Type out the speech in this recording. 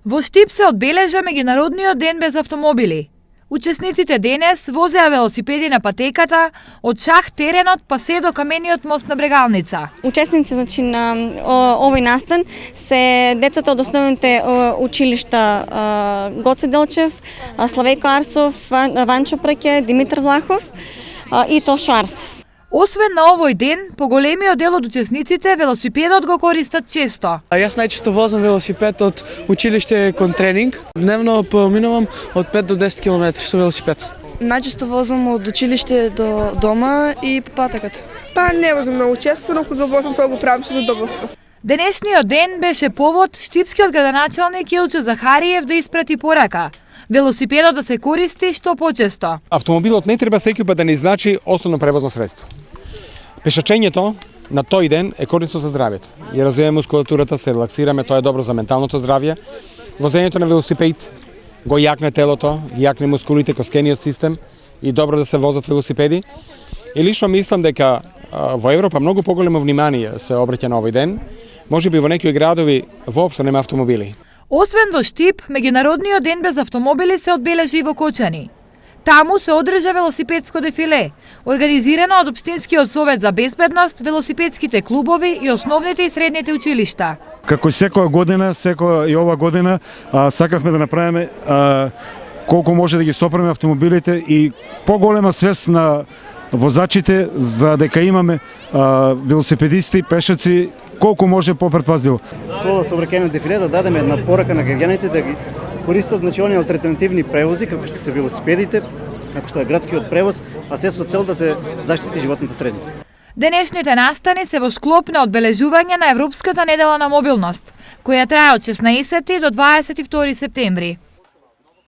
Во Штип се одбележа меѓународниот ден без автомобили. Учесниците денес возеа велосипеди на патеката од шах теренот па се до камениот мост на Брегалница. Учесници на овој настан се децата од основните училишта Гоце Делчев, Славејко Арсов, Ванчо Прке, Димитар Влахов и Тошо Арсов. Освен на овој ден, поголемиот дел од учесниците велосипедот го користат често. Јас најчесто возам велосипед од училиште кон тренинг. Дневно поминувам од 5 до 10 км со велосипед. Најчесто возам од училиште до дома и по патеката. Не возам многу често, но кога возам тоа го правам со задоволство. Денешниот ден беше повод штипскиот градоначалник Илчо Захариев да испрати порака велосипедот да се користи што почесто. Автомобилот не треба секој пат да не значи основно превозно средство. Пешачењето на тој ден е корисно за здравјето. Ја развиваме мускулатурата, се релаксираме, тоа е добро за менталното здравје. Возењето на велосипед го јакне телото, ги јакне мускулите, коскениот систем и добро да се возат велосипеди. И лично мислам дека во Европа многу поголемо внимание се обраќа на овој ден. Можеби во некои градови воопшто нема автомобили. Освен во Штип, меѓународниот ден без автомобили се одбележи и во Кочани. Таму се одржа велосипедско дефиле, организирано од Општинскиот совет за безбедност, велосипедските клубови и основните и средните училишта. Како и секоја година, и ова година, сакавме да направиме колку може да ги сопреме автомобилите и поголема свест на возачите за дека имаме велосипедисти, пешаци, колку може попретпазливо. Со ова сообраќајно дефиле да дадеме една порака на граѓаните да ги користат они алтернативни превози, како што се велосипедите, како што е градскиот превоз, а се со цел да се заштити животната средина. Денешните настани се во склоп на одбележување на Европската недела на мобилност, која трае од 16 до 22 септември.